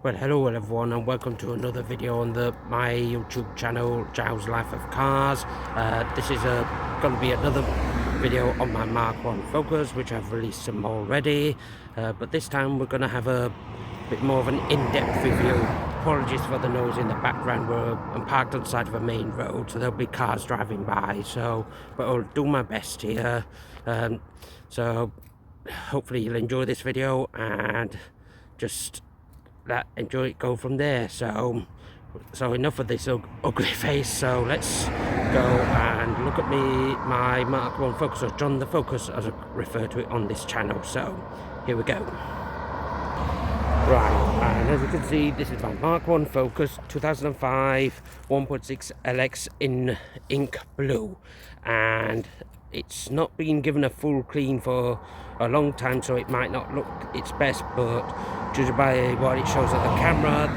Well, hello everyone, and welcome to another video on my YouTube channel, Giles Life of Cars. This is going to be another video on my Mk1 Focus, which I've released some already. But this time we're going to have a bit more of an in-depth review. Apologies for the noise in the background. I'm parked on the side of a main road, so there'll be cars driving by. But I'll do my best here. So hopefully you'll enjoy this video and just enjoy it, go from there. So enough of this ugly face, so let's go and look at my Mk1 Focus, or John the Focus as I refer to it on this channel. So here we go. Right, and as you can see, this is my Mk1 Focus 2005 1.6 LX in ink blue, and it's not been given a full clean for a long time, so it might not look its best, but judging by what it shows on the camera,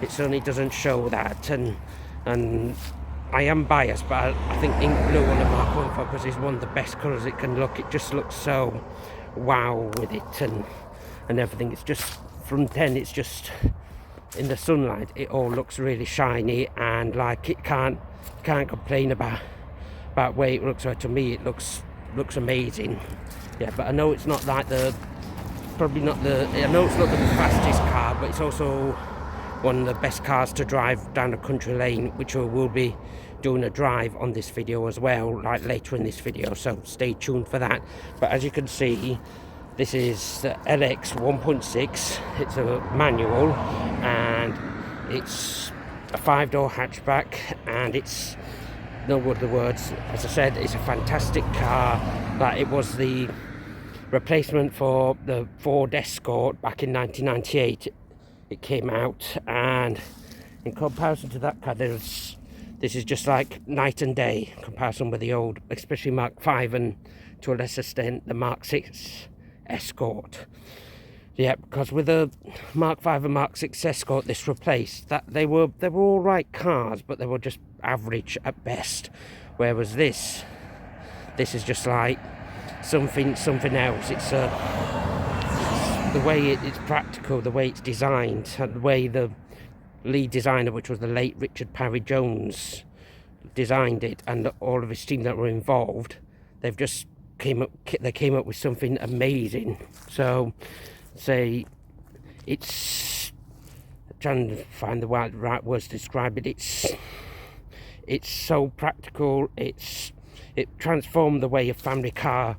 it certainly doesn't show that. And I am biased, but I think ink blue on a Mk1 Focus is one of the best colours it can look. It just looks so wow with it and everything. It's just from 10, it's just in the sunlight it all looks really shiny, and like it can't complain about way it looks. So to me it looks amazing. Yeah, but I know it's not like I know it's not the fastest car, but it's also one of the best cars to drive down a country lane, which I will be doing a drive on this video as well, like later in this video, so stay tuned for that. But as you can see, this is the LX 1.6. It's a manual, and it's a 5-door hatchback, and it's no other words. As I said, it's a fantastic car. That it was the replacement for the Ford Escort back in 1998. It came out, and in comparison to that car, this is just like night and day in comparison with the old, especially Mark 5 and to a lesser extent the Mark 6 Escort. Yeah, because with the Mark 5 and Mark 6 Escort, this replaced that. They were all right cars, but they were just average at best. Whereas this is just like something else. It's the way it's practical, the way it's designed, and the way the lead designer, which was the late Richard Parry Jones, designed it, and all of his team that were involved. They came up with something amazing. So say it's trying to find the right words to describe it. It's so practical. It transformed the way a family car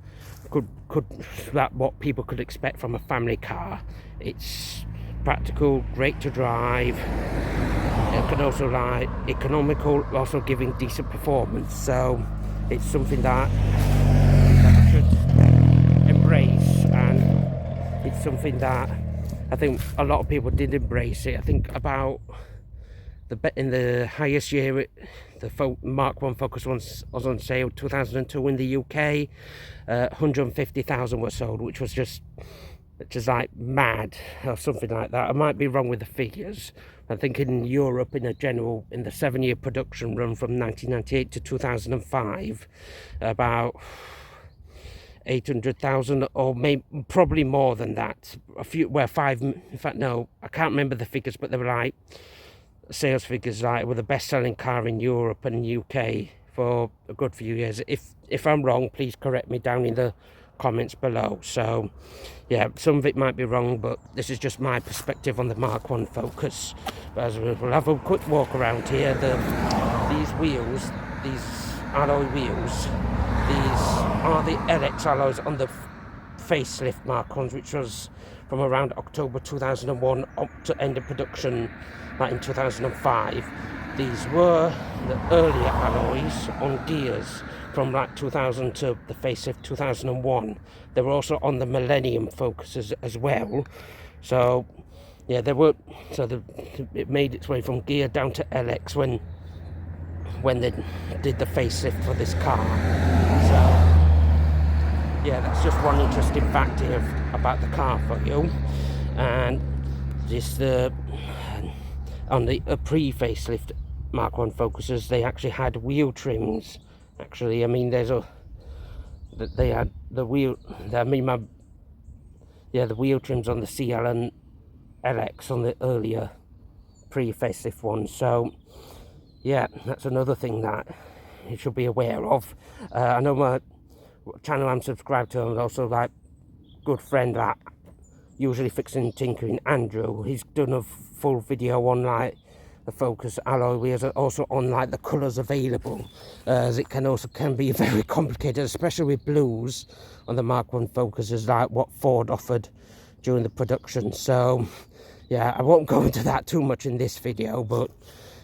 could that what people could expect from a family car. It's practical, great to drive. It can also like economical, also giving decent performance. So it's something that I should embrace, and it's something that I think a lot of people did embrace it. I think about in the highest year the Mk1 Focus was on sale, 2002 in the UK, 150,000 were sold, which was just like mad, or something like that. I might be wrong with the figures. I think in Europe, in the 7-year production run from 1998 to 2005, about 800,000, or maybe probably more than that. In fact no, I can't remember the figures, but they were like sales figures like were the best-selling car in Europe and UK for a good few years. If I'm wrong, please correct me down in the comments below. So yeah, some of it might be wrong, but this is just my perspective on the Mk1 Focus. But as we'll have a quick walk around here, these wheels, these alloy wheels, these are the LX alloys on the facelift Mk1s, which was from around October 2001 up to end of production like in 2005. These were the earlier alloys on gears from like 2000 to the facelift 2001. They were also on the Millennium Focuses as well. So yeah, it made its way from gear down to LX when they did the facelift for this car. So yeah, that's just one interesting fact here about the car for you. And this on the pre-facelift Mk1 Focuses, they actually had wheel trims. Actually, I mean, they had the wheel. I mean, the wheel trims on the CL and LX on the earlier pre-facelift one. So yeah, that's another thing that you should be aware of. I know my channel I'm subscribed to, and also like good friend that usually fixing tinkering, Andrew, he's done a full video on like the Focus alloy wheels, and also on like the colours available, as it can be very complicated, especially with blues on the Mk1 Focus, is like what Ford offered during the production. So yeah, I won't go into that too much in this video, but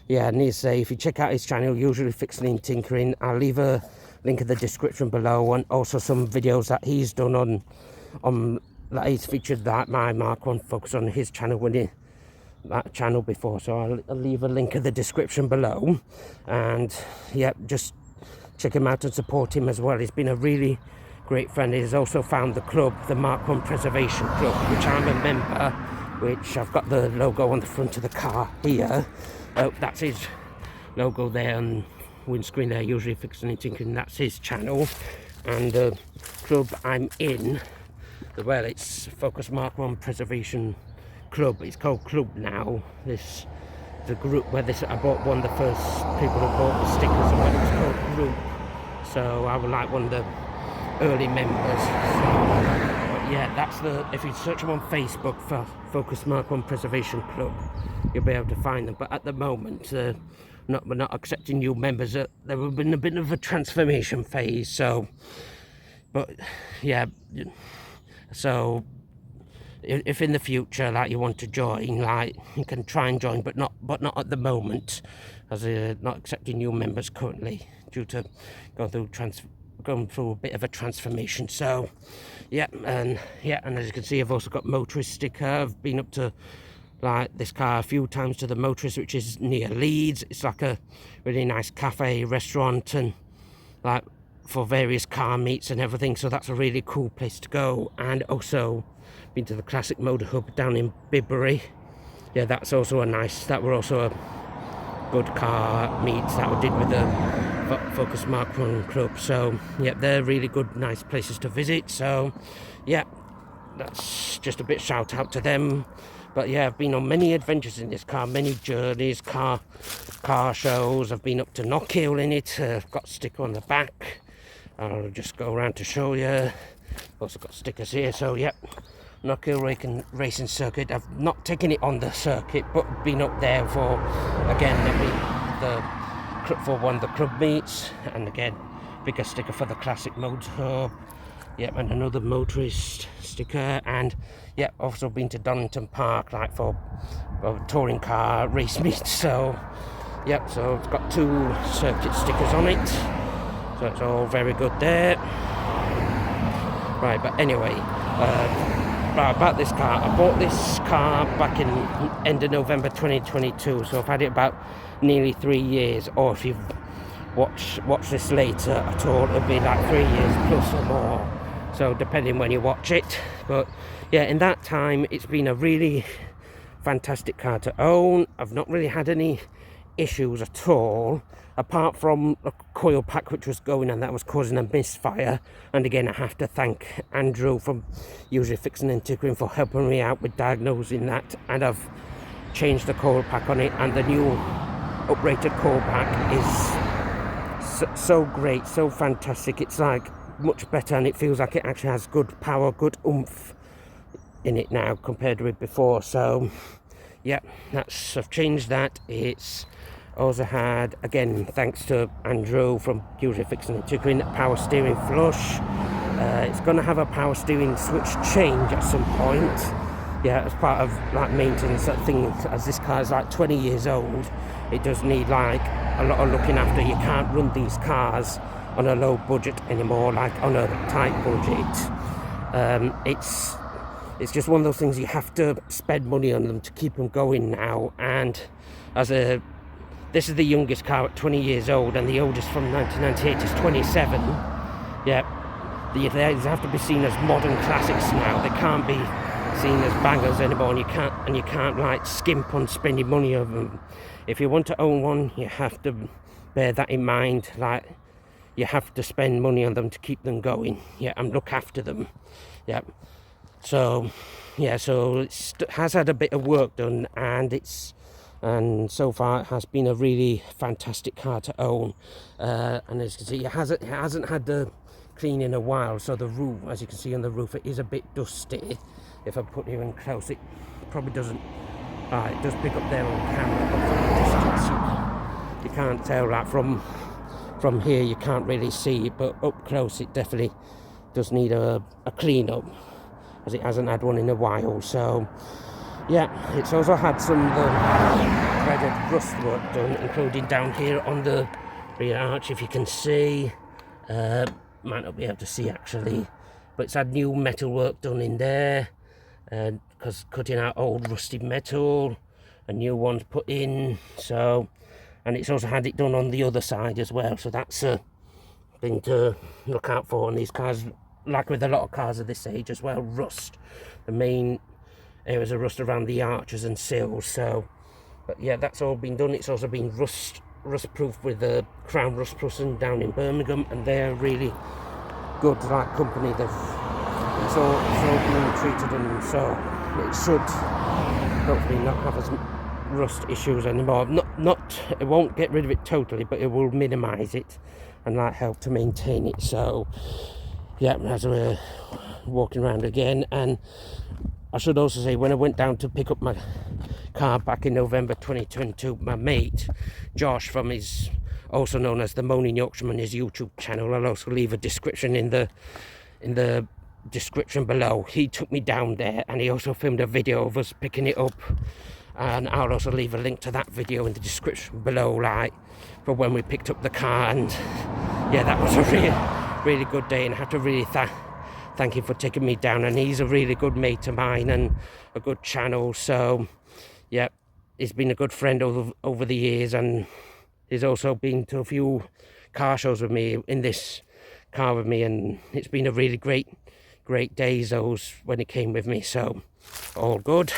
yeah, I need to say, if you check out his channel, usually fixing and tinkering, I'll leave a link in the description below, and also some videos that he's done on that he's featured that my Mk1 Focus on his channel that channel before. So I'll leave a link in the description below, and yeah, just check him out and support him as well. He's been a really great friend. He's also found the club, the Mk1 Preservation Club, which I'm a member, which I've got the logo on the front of the car here. That's his logo there on windscreen there, usually fixing and tinkering. That's his channel. And the club I'm in, well, it's Focus Mk1 Preservation Club. It's called Club now. This the group where I bought one of the first people who bought the stickers, and when it was called Group. So I was like one of the early members. But yeah, that's if you search them on Facebook for Focus Mk1 Preservation Club, you'll be able to find them. But at the moment, we're not accepting new members. There have been a bit of a transformation phase. So, but yeah, so if in the future like you want to join, like you can try and join, but not at the moment, as they're not accepting new members currently due to going through a bit of a transformation. So yeah, and as you can see, I've also got motorist sticker. I've been up to like this car a few times to the motorist, which is near Leeds. It's like a really nice cafe restaurant, and like for various car meets and everything, so that's a really cool place to go. And also been to the Classic Motor Hub down in Bibbury. Yeah, that's also that were also a good car meets that we did with the Focus Mk1 Club. So yeah, they're really good, nice places to visit. So yeah, that's just a bit shout out to them. But yeah, I've been on many adventures in this car, many journeys, car shows. I've been up to Knockhill in it. I've got a sticker on the back. I'll just go around to show you. Also got stickers here. So yeah, Knockhill racing circuit. I've not taken it on the circuit, but been up there for, again, for one of the club meets, and again, bigger sticker for the Classic Motor Hub. Yep, and another motorist sticker. And yeah, also been to Donington Park, like for touring car race meets. So yep, so it's got 2 circuit stickers on it, so it's all very good there. Right, but anyway, about this car, I bought this car back in end of November 2022, so I've had it about nearly 3 years, or if you've watched this later at all, it'll be like 3 years plus or more, so depending when you watch it. But yeah, in that time it's been a really fantastic car to own. I've not really had any issues at all, apart from a coil pack which was going, and that was causing a misfire. And again, I have to thank Andrew from usually fixing and tinkering for helping me out with diagnosing that, and I've changed the coil pack on it, and the new uprated coil pack is so great, so fantastic. It's like much better, and it feels like it actually has good power, good oomph in it now compared with before. So yeah, I've changed that. It's also had, again, thanks to Andrew from usually fixing and tinkering, power steering flush. It's going to have a power steering switch change at some point. Yeah, as part of like maintenance, that thing, as this car is like 20 years old, it does need like a lot of looking after. You can't run these cars on a low budget anymore, like on a tight budget. It's just one of those things, you have to spend money on them to keep them going now. And this is the youngest car at 20 years old, and the oldest from 1998 is 27. Yeah, they have to be seen as modern classics now. They can't be seen as bangers anymore, and you can't like skimp on spending money on them. If you want to own one, you have to bear that in mind. Like, you have to spend money on them to keep them going. Yeah, and look after them. Yeah. So yeah, so it has had a bit of work done, and so far it has been a really fantastic car to own. And as you can see, it hasn't had the clean in a while, so the roof, as you can see on the roof, it is a bit dusty. If I put you in close, it probably doesn't. It does pick up there on camera, but from a distance you can't tell that. From here you can't really see it, but up close it definitely does need a clean up, as it hasn't had one in a while. So yeah, it's also had some of the threaded rust work done, including down here on the rear arch, if you can see. Might not be able to see actually, but it's had new metal work done in there, because cutting out old rusted metal, and new ones put in. So, and it's also had it done on the other side as well, so that's a thing to look out for on these cars. Like with a lot of cars of this age as well, rust, the main areas of rust around the arches and sills. So, but yeah, that's all been done. It's also been rust proof with the Crown Rust Person down in Birmingham, and they're really good company. It's all being treated, and so it should hopefully not have as rust issues anymore. It won't get rid of it totally, but it will minimize it and help to maintain it. So yeah, as we're walking around again, and I should also say, when I went down to pick up my car back in November 2022, my mate Josh, from his, also known as the Moaning Yorkshireman, his YouTube channel, I'll also leave a description in the description below. He took me down there, and he also filmed a video of us picking it up, and I'll also leave a link to that video in the description below, for when we picked up the car. And yeah, that was a really good day, and I have to really thank him for taking me down. And he's a really good mate of mine and a good channel. So yeah, he's been a good friend over the years, and he's also been to a few car shows with me in this car with me, and it's been a really great days those when he came with me. So all good.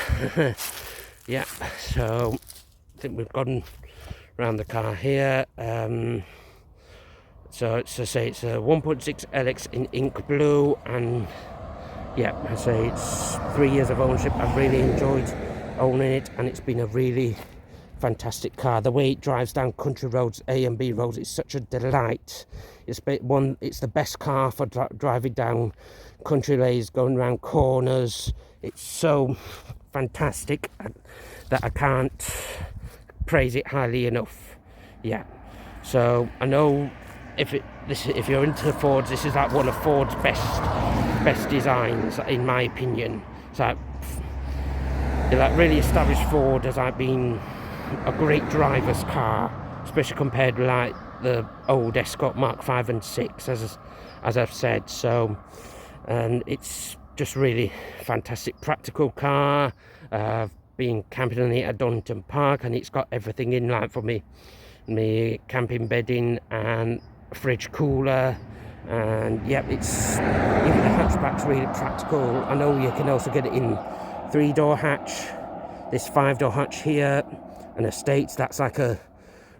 Yeah, so I think we've gone around the car here. So it's a 1.6 LX in ink blue, and yeah, I say it's 3 years of ownership. I've really enjoyed owning it, and it's been a really fantastic car. The way it drives down country roads, A and B roads, it's such a delight. It's the best car for driving down country lanes, going around corners. It's so fantastic that I can't praise it highly enough. Yeah, so I know if you're into Fords, this is one of Ford's best designs, in my opinion. It's really established Ford as being a great driver's car, especially compared to the old Escort Mark 5 and 6, as I've said. So, and it's just really fantastic, practical car. Been camping on it at Donington Park, and it's got everything in, for me camping bedding and fridge cooler, and yeah, it's even the hatchback's really practical. I know you can also get it in 3-door hatch, this 5-door hatch here, and Estates, that's like a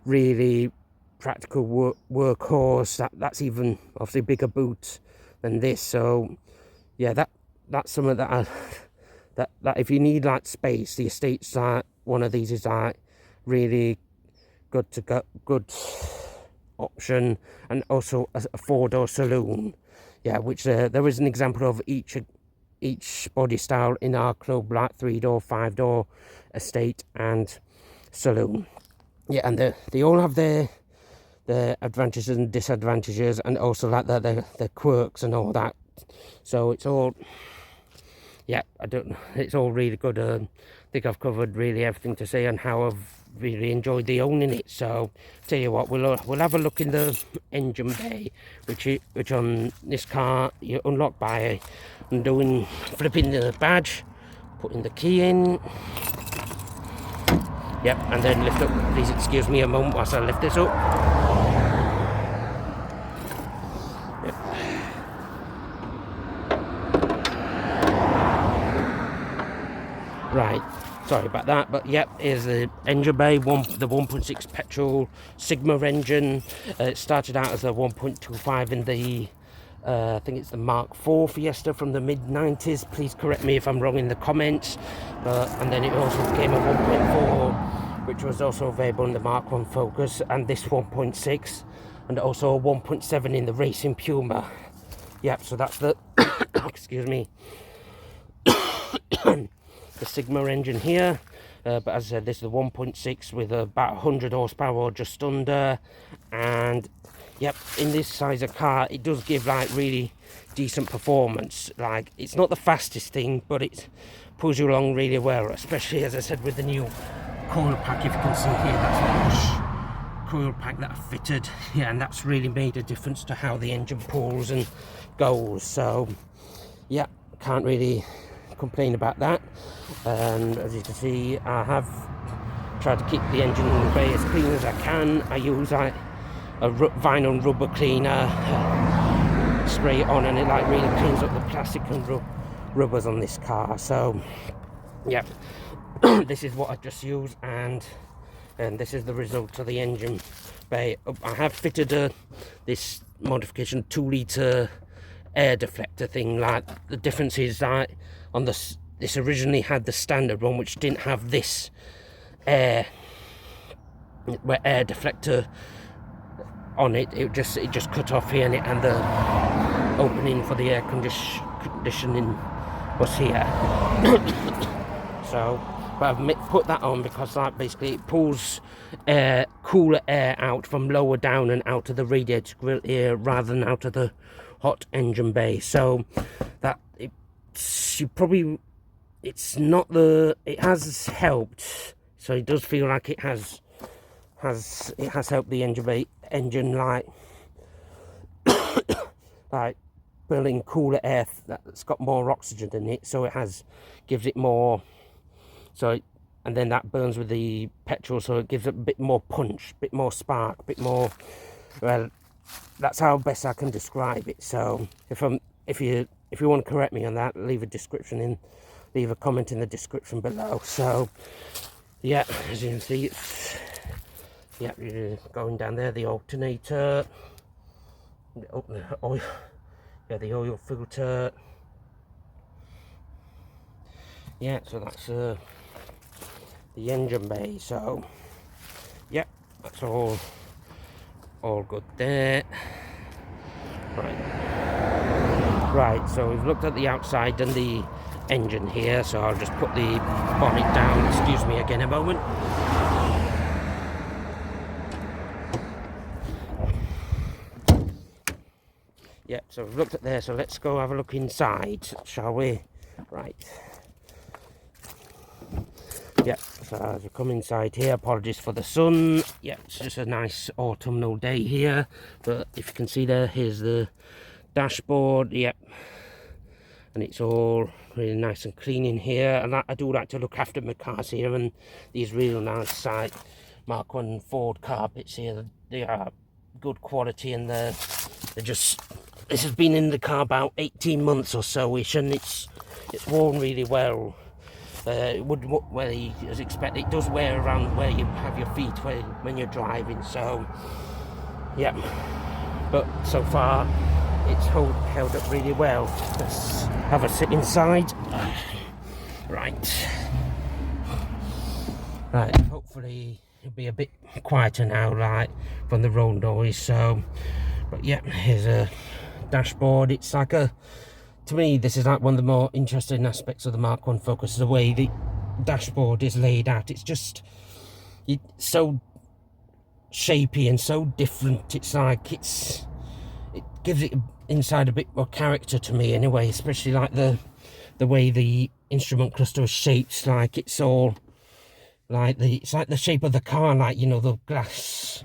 really practical workhorse. That's even obviously bigger boot than this. So yeah, that's something that if you need space, the Estates, one of these is really good option. And also a 4-door saloon, yeah, which there is an example of each body style in our club, 3-door, 5-door, Estate and saloon. Yeah, and they all have their advantages and disadvantages, and also their quirks and all that. So it's all, yeah, it's all really good. I think I've covered really everything to say on how I've really enjoyed owning it. So tell you what, we'll have a look in the engine bay, which on this car you unlock by flipping the badge, putting the key in. Yep, and then lift up. Please excuse me a moment whilst I lift this up. Yep. Right, sorry about that, but yep, here's the engine bay, the 1.6 petrol Sigma engine. It started out as a 1.25 in the I think it's the Mark IV Fiesta from the mid-90s. Please correct me if I'm wrong in the comments. And then it also came a 1.4, which was also available in the Mk1 Focus, and this 1.6, and also a 1.7 in the Racing Puma. Yep, so that's the excuse me, the Sigma engine here. But as I said, this is the 1.6 with about 100 horsepower or just under. And yep, in this size of car, it does give like really decent performance. Like, it's not the fastest thing, but it pulls you along really well, especially as I said with the new coil pack. If you can see here, that's the Bush coil pack that I fitted. Yeah, and that's really made a difference to how the engine pulls and goes. So yeah, can't really complain about that. And as you can see, I have tried to keep the engine bay as clean as I can. I use a vinyl rubber cleaner, spray it on, and it like really cleans up the plastic and rubbers on this car. So yeah, this is what I just used, and this is the result of the engine bay. I have fitted this modification 2-litre air deflector thing. Like, the difference is that on this originally had the standard one, which didn't have this air deflector on it. It just cut off here, and the opening for the air conditioning was here. So, but I've put that on because like basically it pulls cooler air out from lower down and out of the radiator grill here rather than out of the hot engine bay. So that it has helped. So it does feel like it has helped the engine like like building cooler air that's got more oxygen in it, so it gives it more. So and then that burns with the petrol, so it gives it a bit more punch, a bit more spark, a bit more. Well, that's how best I can describe it. So if you want to correct me on that, leave a comment in the description below. So yeah, as you can see, it's you're going down there, the alternator, the oil, the oil filter. Yeah, so that's the engine bay. So yeah, that's all good there. Right, so we've looked at the outside and the engine here, so I'll just put the bonnet down. Excuse me again a moment. Yep, so we've looked at there, so let's go have a look inside, shall we? Right. Yep, so as we come inside here, apologies for the sun. Yep, it's just a nice autumnal day here, but if you can see there, here's the dashboard. Yep, and it's all really nice and clean in here, and I do like to look after my cars here, and these real nice Mk1 Ford carpets here, they are good quality, and they're just, this has been in the car about 18 months or so-ish, and it's worn really well. It would, well, as expected, it does wear around where you have your feet when you're driving. So yeah, but so far it's held up really well. Let's have a sit inside. Right, hopefully it'll be a bit quieter now, like from the road noise. So, but yeah, here's a dashboard. It's like to me, this is like one of the more interesting aspects of the Mk1 Focus, the way the dashboard is laid out. It's just so shapy and so different. It's like it gives it inside a bit more character to me anyway, especially like the way the instrument cluster is shaped. Like it's all like it's like the shape of the car, like, you know, the glass,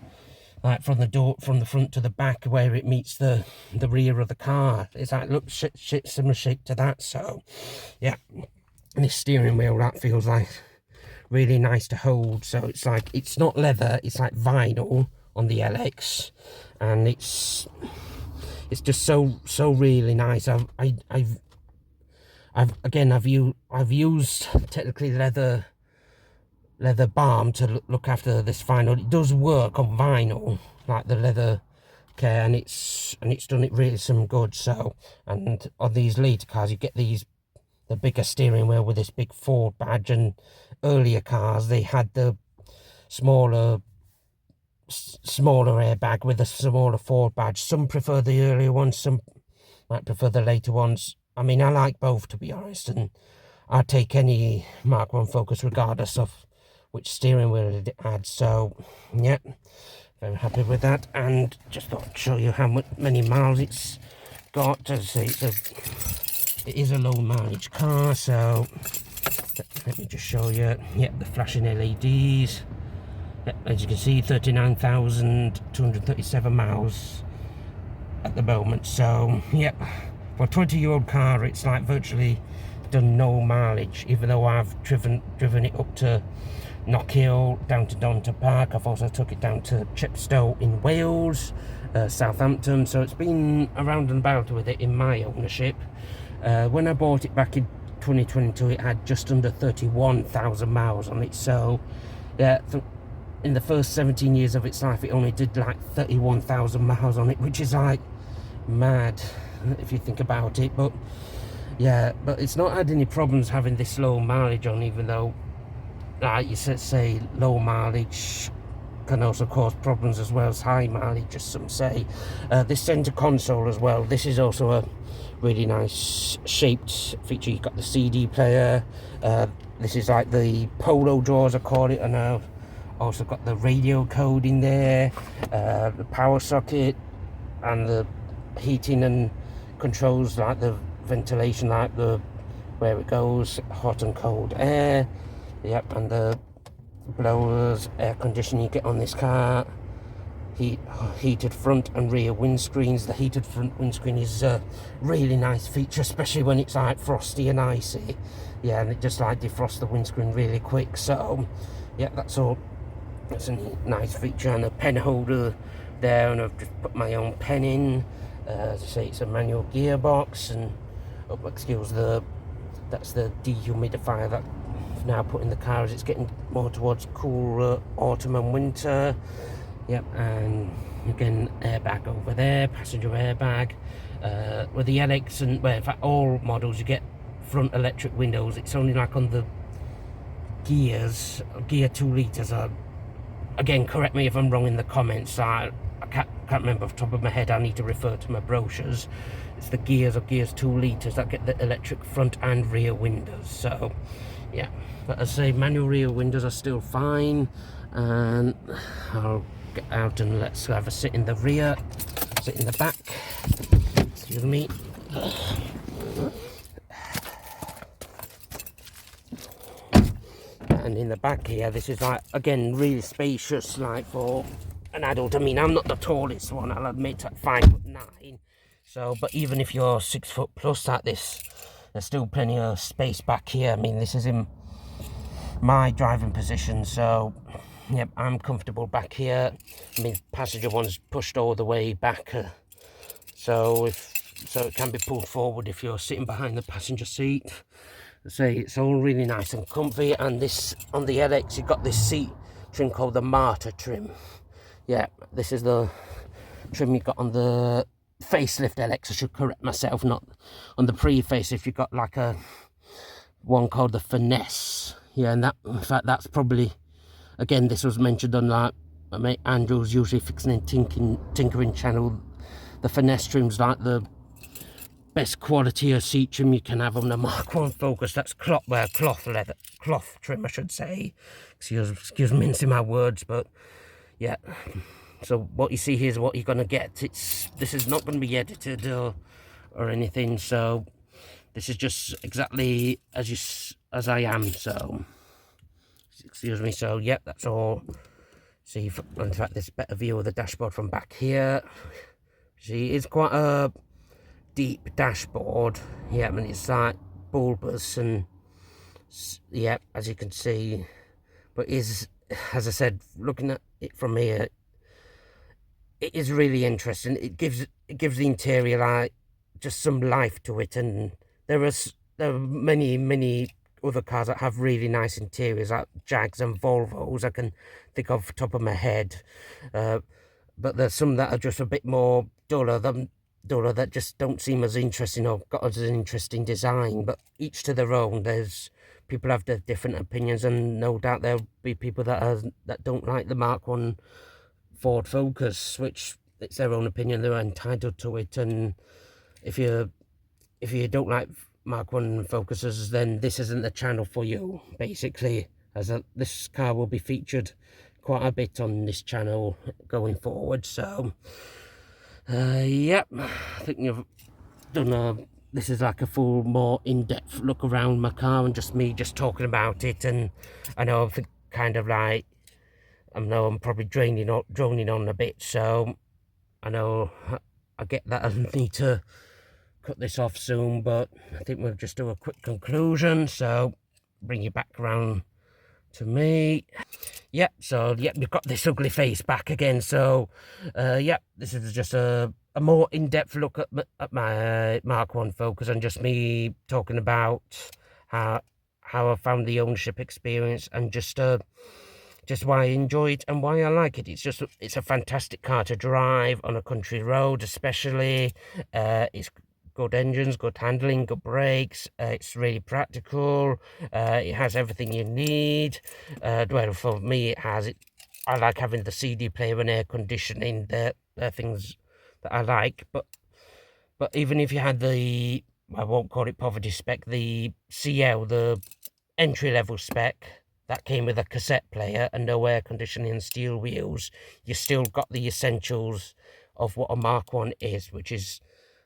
like from the front to the back where it meets the rear of the car. It's like, look, similar shape to that. So yeah, and this steering wheel, that feels like really nice to hold. So it's like, it's not leather, it's like vinyl on the LX, and it's just so really nice. I've used technically leather balm to look after this vinyl. It does work on vinyl, like the leather care, and it's done it really some good. So, and on these later cars you get the bigger steering wheel with this big Ford badge, and earlier cars they had the smaller airbag with a smaller Ford badge. Some prefer the earlier ones, some might prefer the later ones. I mean, I like both, to be honest, and I'd take any Mk1 Focus regardless of which steering wheel it adds. So yeah, very happy with that, and just thought I'd show you how many miles it's got. As I say, it is a low mileage car, so let me just show you. Yep, the flashing LEDs. Yep, as you can see, 39,237 miles at the moment. So yep, for a 20-year-old car, it's like virtually done no mileage, even though I've driven it up to Knockhill, down to Donta Park. I've also took it down to Chepstow in Wales, Southampton, so it's been around and about with it in my ownership. When I bought it back in 2022, it had just under 31,000 miles on it. So yeah, in the first 17 years of its life, it only did like 31,000 miles on it, which is like mad if you think about it. But yeah, but it's not had any problems having this low mileage on, even though, like you say, low mileage can also cause problems as well as high mileage, as some say. This center console as well, this is also a really nice shaped feature. You've got the CD player, this is like the polo drawers I call it, and I've also got the radio code in there, the power socket, and the heating and controls, like the ventilation, like the where it goes, hot and cold air. Yep, and the blowers, air conditioning you get on this car, heated front and rear windscreens. The heated front windscreen is a really nice feature, especially when it's like frosty and icy. Yeah, and it just like defrosts the windscreen really quick. So yeah, that's a nice feature. And a pen holder there, and I've just put my own pen in. As I say, it's a manual gearbox, and that's the dehumidifier that I've now put in the car as it's getting more towards cool autumn and winter. Yep, and again, airbag over there, passenger airbag. With the LX, and well, in fact all models, you get front electric windows. It's only like on the gear 2 litres. Again, correct me if I'm wrong in the comments. I can't remember off the top of my head. I need to refer to my brochures. It's the gears 2 litres that get the electric front and rear windows. So yeah, but as I say, manual rear windows are still fine, and I'll get out and let's have a sit in the rear, sit in the back. Excuse me. And in the back here, this is like, again, really spacious, like for an adult. I mean, I'm not the tallest one, I'll admit, at 5'9". So, but even if you're 6 foot plus like this, there's still plenty of space back here. I mean, this is in my driving position, so yep, I'm comfortable back here. I mean, passenger one's pushed all the way back, so it can be pulled forward if you're sitting behind the passenger seat. Say it's all really nice and comfy. And this, on the LX, you've got this seat trim called the Martyr trim. Yeah, this is the trim you got on the facelift LX. I should correct myself, not on the pre-facelift. You've got like a one called the Finesse. Yeah, and that, in fact, that's probably, again, this was mentioned on like my mate Andrew's Usually Fixing and Tinkering channel. The Finesse trim's like the best quality of seat trim you can have on the Mk1 Focus. That's cloth trim, I should say. Excuse mincing my words, but yeah. So what you see here is what you're gonna get. This is not gonna be edited or anything. So this is just exactly as I am. So excuse me. So yeah, that's all. See, in fact, there's a better view of the dashboard from back here. See, it's quite a deep dashboard. Yeah, I mean, it's like bulbous, and yeah, as you can see, but is, as I said, looking at it from here, it is really interesting. It gives the interior like just some life to it. And there are many other cars that have really nice interiors, like Jags and Volvos I can think of top of my head. but there's some that are just a bit more duller that just don't seem as interesting or got as an interesting design. But each to their own. There's people have their different opinions, and no doubt there'll be people that don't like the Mk1 Ford Focus, which it's their own opinion. They're entitled to it. And if you don't like Mk1 Focuses, then this isn't the channel for you, basically, as this car will be featured quite a bit on this channel going forward. So yep, I think you've done this is like a full, more in-depth look around my car, and just me just talking about it. And I know I'm kind of like, I know I'm probably droning on a bit, so I know I get that I need to cut this off soon, but I think we'll just do a quick conclusion. So bring you back around to me. Yep, so yep, we've got this ugly face back again. So yep, this is just a more in-depth look at my Mk1 Focus, and just me talking about how I found the ownership experience, and just why I enjoy it and why I like it. It's a fantastic car to drive on a country road, especially. It's good engines, good handling, good brakes. It's really practical. It has everything you need. Well, for me, it has it. I like having the CD player and air conditioning. They're things that I like. But even if you had the, I won't call it poverty spec, the CL, the entry level spec that came with a cassette player and no air conditioning and steel wheels, you still got the essentials of what a Mk1 is, which is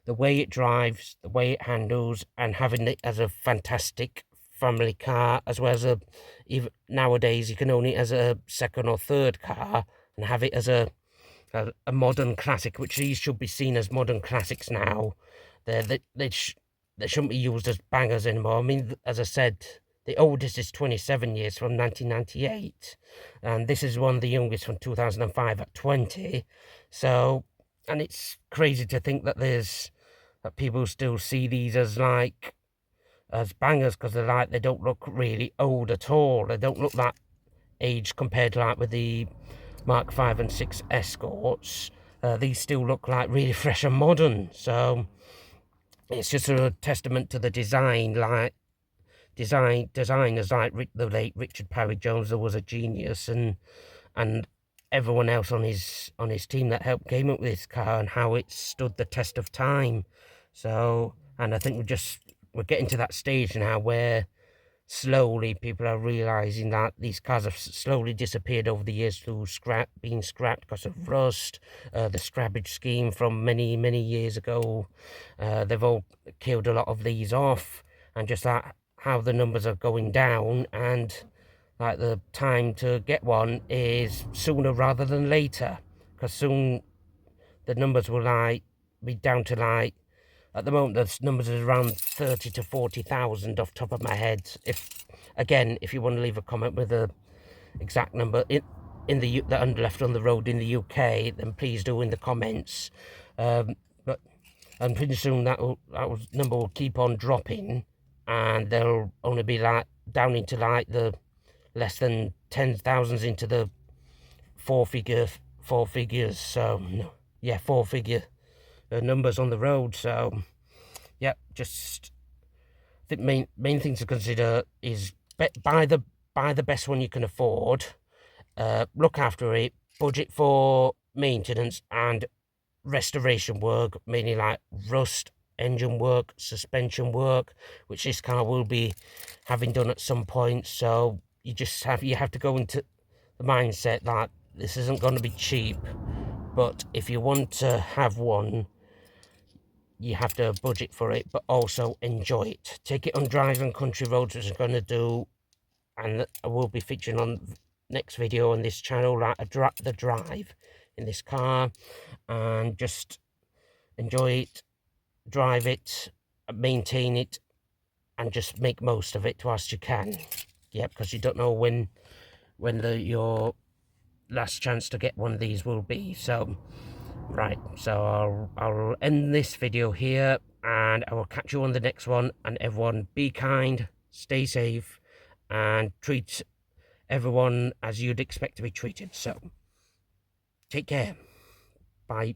the way it drives, the way it handles, and having it as a fantastic family car, as well as even nowadays you can own it as a second or third car and have it as a modern classic, which these should be seen as modern classics now. They shouldn't be used as bangers anymore. I mean, as I said, the oldest is 27 years, from 1998, and this is one of the youngest from 2005 at 20. So, and it's crazy to think that that people still see these as bangers, because they don't look really old at all. They don't look that aged compared to with the Mark 5 and 6 Escorts. These still look like really fresh and modern. So it's just a testament to the design, designers like the late Richard Parry Jones, that was a genius, and everyone else on his team that helped came up with this car, and how it stood the test of time. So, and I think we're getting to that stage now where slowly people are realizing that these cars have slowly disappeared over the years through being scrapped because of rust, the scrappage scheme from many years ago. They've all killed a lot of these off, and just that how the numbers are going down, and like the time to get one is sooner rather than later, because soon the numbers will be down to at the moment the numbers are around 30 to 40,000 off top of my head. If you want to leave a comment with the exact number in the that are left on the road in the UK, then please do in the comments. But and pretty soon that number will keep on dropping, and they'll only be down into the less than 10,000s, into the four figures. So yeah, four figure numbers on the road. So yeah, just the main thing to consider is buy the best one you can afford. Look after it, budget for maintenance and restoration work, mainly like rust, engine work, suspension work, which this car will be having done at some point. So you have to go into the mindset that this isn't going to be cheap, but if you want to have one, you have to budget for it, but also enjoy it. Take it on drives and country roads, which I'm going to do, and I will be featuring on next video on this channel, like the drive in this car, and just enjoy it, drive it, maintain it, and just make most of it whilst you can. Yeah, because you don't know when your last chance to get one of these will be. So right, so I'll end this video here, and I will catch you on the next one. And everyone, be kind, stay safe, and treat everyone as you'd expect to be treated. So take care. Bye.